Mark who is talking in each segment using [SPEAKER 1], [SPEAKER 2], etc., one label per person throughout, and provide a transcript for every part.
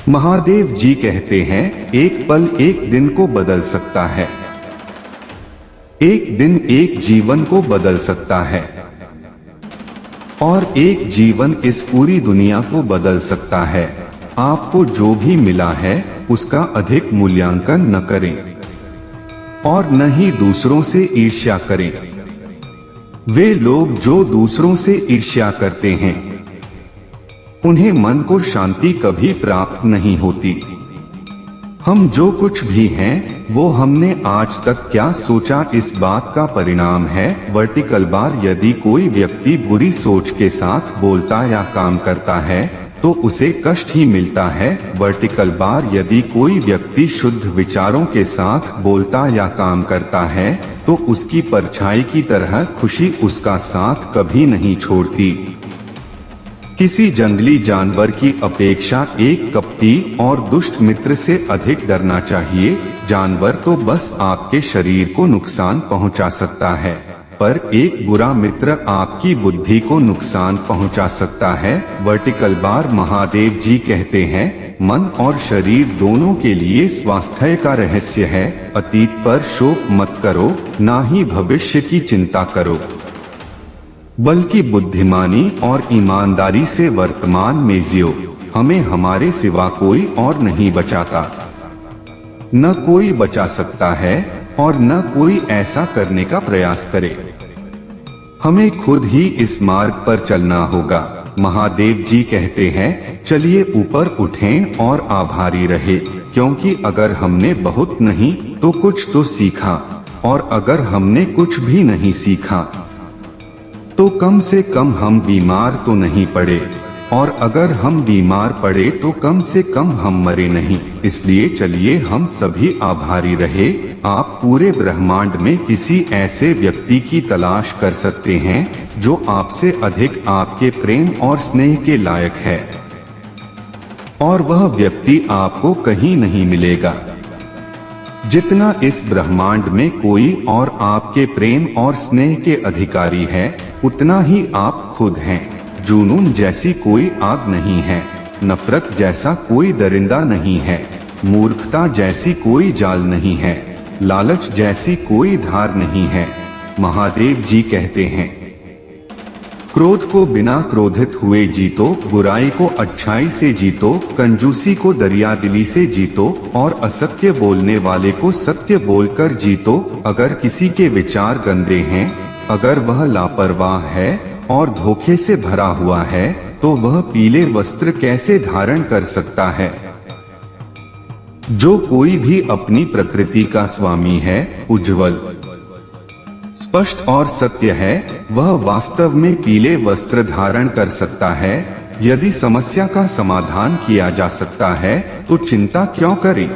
[SPEAKER 1] महादेव जी कहते हैं, एक पल एक दिन को बदल सकता है, एक दिन एक जीवन को बदल सकता है, और एक जीवन इस पूरी दुनिया को बदल सकता है। आपको जो भी मिला है उसका अधिक मूल्यांकन न करें और न ही दूसरों से ईर्ष्या करें। वे लोग जो दूसरों से ईर्ष्या करते हैं उन्हें मन को शांति कभी प्राप्त नहीं होती। हम जो कुछ भी हैं वो हमने आज तक क्या सोचा इस बात का परिणाम है। वर्टिकल बार यदि कोई व्यक्ति बुरी सोच के साथ बोलता या काम करता है तो उसे कष्ट ही मिलता है। वर्टिकल बार यदि कोई व्यक्ति शुद्ध विचारों के साथ बोलता या काम करता है तो उसकी परछाई की तरह खुशी उसका साथ कभी नहीं छोड़ती। किसी जंगली जानवर की अपेक्षा एक कपटी और दुष्ट मित्र से अधिक डरना चाहिए। जानवर तो बस आपके शरीर को नुकसान पहुंचा सकता है, पर एक बुरा मित्र आपकी बुद्धि को नुकसान पहुंचा सकता है। वर्टिकल बार महादेव जी कहते हैं, मन और शरीर दोनों के लिए स्वास्थ्य का रहस्य है। अतीत पर शोक मत करो, ना ही भविष्य की चिंता करो, बल्कि बुद्धिमानी और ईमानदारी से वर्तमान में जियो। हमें हमारे सिवा कोई और नहीं बचाता, न कोई बचा सकता है और न कोई ऐसा करने का प्रयास करे। हमें खुद ही इस मार्ग पर चलना होगा। महादेव जी कहते हैं, चलिए ऊपर उठें और आभारी रहे, क्योंकि अगर हमने बहुत नहीं तो कुछ तो सीखा, और अगर हमने कुछ भी नहीं सीखा तो कम से कम हम बीमार तो नहीं पड़े, और अगर हम बीमार पड़े तो कम से कम हम मरे नहीं। इसलिए चलिए हम सभी आभारी रहे। आप पूरे ब्रह्मांड में किसी ऐसे व्यक्ति की तलाश कर सकते हैं जो आपसे अधिक आपके प्रेम और स्नेह के लायक है, और वह व्यक्ति आपको कहीं नहीं मिलेगा। जितना इस ब्रह्मांड में कोई और आपके प्रेम और स्नेह के अधिकारी है, उतना ही आप खुद हैं। जुनून जैसी कोई आग नहीं है, नफरत जैसा कोई दरिंदा नहीं है, मूर्खता जैसी कोई जाल नहीं है, लालच जैसी कोई धार नहीं है। महादेव जी कहते हैं, क्रोध को बिना क्रोधित हुए जीतो, बुराई को अच्छाई से जीतो, कंजूसी को दरियादिली से जीतो, और असत्य बोलने वाले को सत्य बोलकर जीतो। अगर किसी के विचार गंदे हैं, अगर वह लापरवाह है और धोखे से भरा हुआ है, तो वह पीले वस्त्र कैसे धारण कर सकता है। जो कोई भी अपनी प्रकृति का स्वामी है, उज्जवल, स्पष्ट और सत्य है, वह वास्तव में पीले वस्त्र धारण कर सकता है। यदि समस्या का समाधान किया जा सकता है तो चिंता क्यों करें।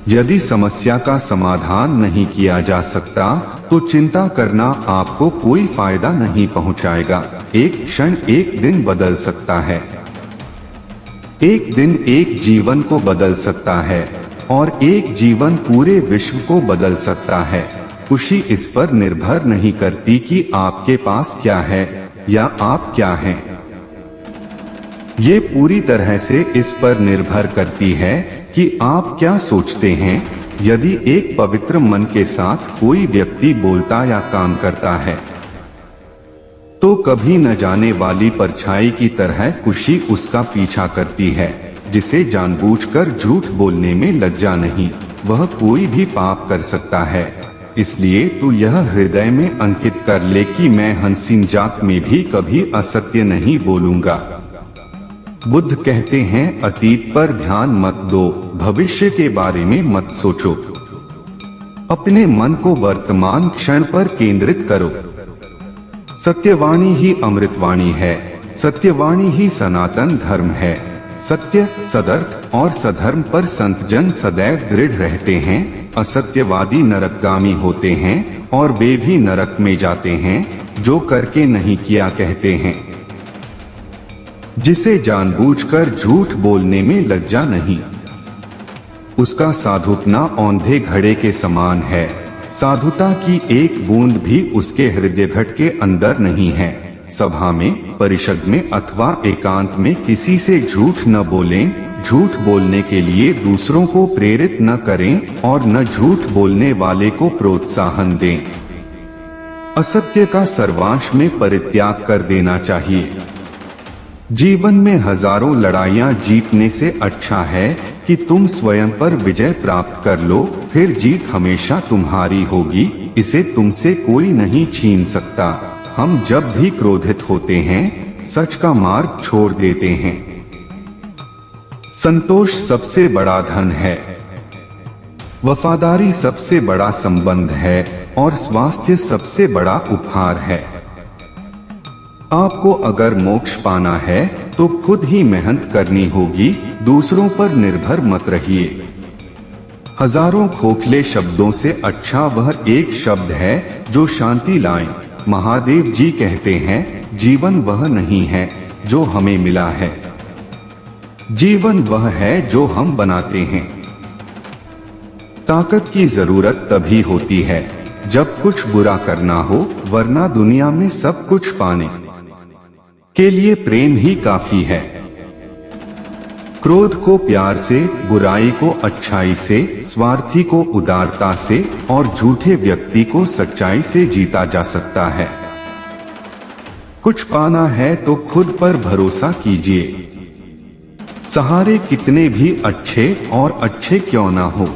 [SPEAKER 1] यदि समस्या का समाधान नहीं किया जा सकता तो चिंता करना आपको कोई फायदा नहीं पहुंचाएगा। एक क्षण एक दिन बदल सकता है, एक दिन एक जीवन को बदल सकता है, और एक जीवन पूरे विश्व को बदल सकता है। खुशी इस पर निर्भर नहीं करती कि आपके पास क्या है या आप क्या हैं। ये पूरी तरह से इस पर निर्भर करती है कि आप क्या सोचते हैं। यदि एक पवित्र मन के साथ कोई व्यक्ति बोलता या काम करता है तो कभी न जाने वाली परछाई की तरह खुशी उसका पीछा करती है। जिसे जानबूझकर झूठ बोलने में लज्जा नहीं, वह कोई भी पाप कर सकता है। इसलिए तू यह हृदय में अंकित कर ले कि मैं हंसिन जात में भी कभी असत्य नहीं बोलूंगा। बुद्ध कहते हैं, अतीत पर ध्यान मत दो, भविष्य के बारे में मत सोचो, अपने मन को वर्तमान क्षण पर केंद्रित करो। सत्यवाणी ही अमृतवाणी है, सत्यवाणी ही सनातन धर्म है। सत्य, सदर्थ और सधर्म पर संत जन सदैव दृढ़ रहते हैं। असत्यवादी नरकगामी होते हैं और वे भी नरक में जाते हैं जो करके नहीं किया कहते हैं। जिसे जानबूझकर झूठ बोलने में लज्जा नहीं, उसका साधुपना औंधे घड़े के समान है। साधुता की एक बूंद भी उसके हृदय घट के अंदर नहीं है। सभा में, परिषद में अथवा एकांत में किसी से झूठ न बोलें, झूठ बोलने के लिए दूसरों को प्रेरित न करें और न झूठ बोलने वाले को प्रोत्साहन दें। असत्य का सर्वांश में परित्याग कर देना चाहिए। जीवन में हजारों लड़ाइयां जीतने से अच्छा है कि तुम स्वयं पर विजय प्राप्त कर लो, फिर जीत हमेशा तुम्हारी होगी, इसे तुमसे कोई नहीं छीन सकता। हम जब भी क्रोधित होते हैं, सच का मार्ग छोड़ देते हैं। संतोष सबसे बड़ा धन है, वफादारी सबसे बड़ा संबंध है और स्वास्थ्य सबसे बड़ा उपहार है। आपको अगर मोक्ष पाना है तो खुद ही मेहनत करनी होगी, दूसरों पर निर्भर मत रहिए। हजारों खोखले शब्दों से अच्छा वह एक शब्द है जो शांति लाए। महादेव जी कहते हैं, जीवन वह नहीं है जो हमें मिला है, जीवन वह है जो हम बनाते हैं। ताकत की जरूरत तभी होती है जब कुछ बुरा करना हो, वरना दुनिया में सब कुछ पाने के लिए प्रेम ही काफी है। क्रोध को प्यार से, बुराई को अच्छाई से, स्वार्थी को उदारता से और झूठे व्यक्ति को सच्चाई से जीता जा सकता है। कुछ पाना है तो खुद पर भरोसा कीजिए। सहारे कितने भी अच्छे और अच्छे क्यों ना हो,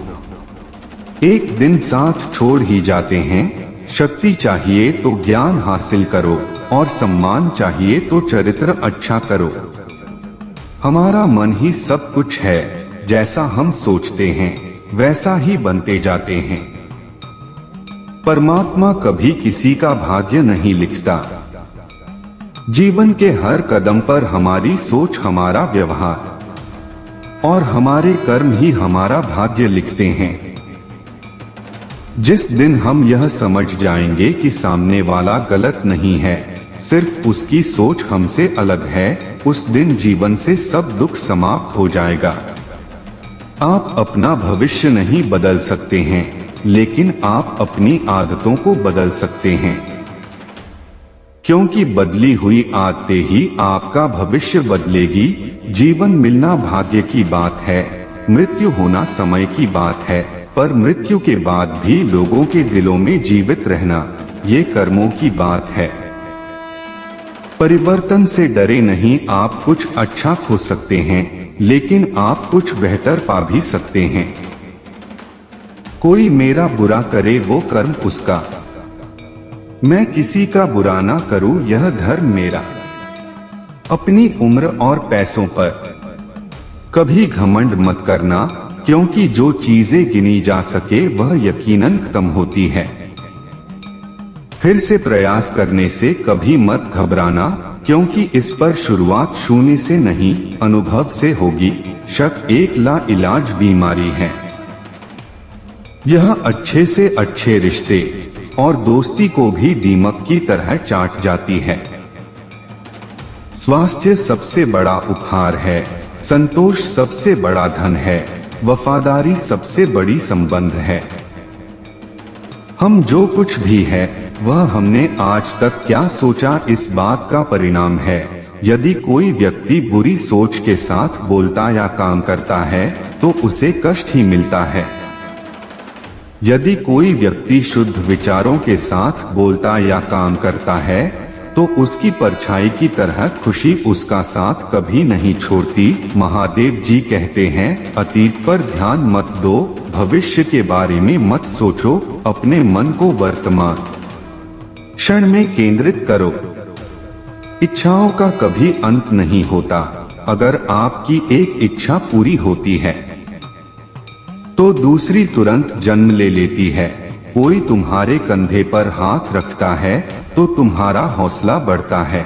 [SPEAKER 1] एक दिन साथ छोड़ ही जाते हैं। शक्ति चाहिए तो ज्ञान हासिल करो और सम्मान चाहिए तो चरित्र अच्छा करो। हमारा मन ही सब कुछ है, जैसा हम सोचते हैं वैसा ही बनते जाते हैं। परमात्मा कभी किसी का भाग्य नहीं लिखता। जीवन के हर कदम पर हमारी सोच, हमारा व्यवहार और हमारे कर्म ही हमारा भाग्य लिखते हैं। जिस दिन हम यह समझ जाएंगे कि सामने वाला गलत नहीं है, सिर्फ उसकी सोच हमसे अलग है, उस दिन जीवन से सब दुख समाप्त हो जाएगा। आप अपना भविष्य नहीं बदल सकते हैं, लेकिन आप अपनी आदतों को बदल सकते हैं, क्योंकि बदली हुई आदतें ही आपका भविष्य बदलेगी। जीवन मिलना भाग्य की बात है, मृत्यु होना समय की बात है, पर मृत्यु के बाद भी लोगों के दिलों में जीवित रहना ये कर्मों की बात है। परिवर्तन से डरे नहीं, आप कुछ अच्छा खो सकते हैं, लेकिन आप कुछ बेहतर पा भी सकते हैं। कोई मेरा बुरा करे वो कर्म उसका, मैं किसी का बुरा ना करूं यह धर्म मेरा। अपनी उम्र और पैसों पर कभी घमंड मत करना, क्योंकि जो चीजें गिनी जा सके वह यकीनन खत्म होती है। फिर से प्रयास करने से कभी मत घबराना, क्योंकि इस पर शुरुआत शून्य से नहीं अनुभव से होगी। शक एक लाइलाज बीमारी है। यह अच्छे से अच्छे रिश्ते और दोस्ती को भी दीमक की तरह चाट जाती है। स्वास्थ्य सबसे बड़ा उपहार है, संतोष सबसे बड़ा धन है, वफादारी सबसे बड़ी संबंध है। हम जो कुछ भी है वह हमने आज तक क्या सोचा इस बात का परिणाम है। यदि कोई व्यक्ति बुरी सोच के साथ बोलता या काम करता है तो उसे कष्ट ही मिलता है। यदि कोई व्यक्ति शुद्ध विचारों के साथ बोलता या काम करता है तो उसकी परछाई की तरह खुशी उसका साथ कभी नहीं छोड़ती। महादेव जी कहते हैं, अतीत पर ध्यान मत दो, भविष्य के बारे में मत सोचो, अपने मन को वर्तमान क्षण में केंद्रित करो। इच्छाओं का कभी अंत नहीं होता। अगर आपकी एक इच्छा पूरी होती है तो दूसरी तुरंत जन्म ले लेती है। कोई तुम्हारे कंधे पर हाथ रखता है तो तुम्हारा हौसला बढ़ता है,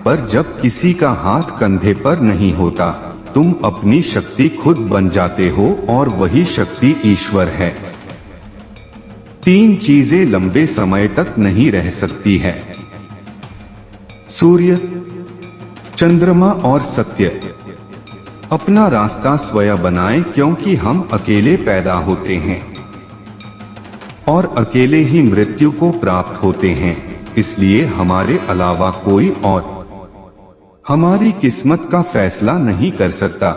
[SPEAKER 1] पर जब किसी का हाथ कंधे पर नहीं होता तुम अपनी शक्ति खुद बन जाते हो और वही शक्ति ईश्वर है। तीन चीजें लंबे समय तक नहीं रह सकती है, सूर्य, चंद्रमा और सत्य। अपना रास्ता स्वयं बनाएं, क्योंकि हम अकेले पैदा होते हैं और अकेले ही मृत्यु को प्राप्त होते हैं। इसलिए हमारे अलावा कोई और हमारी किस्मत का फैसला नहीं कर सकता।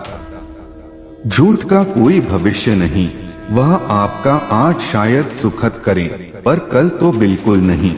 [SPEAKER 1] झूठ का कोई भविष्य नहीं। वह आपका आज शायद सुखद करे, पर कल तो बिल्कुल नहीं।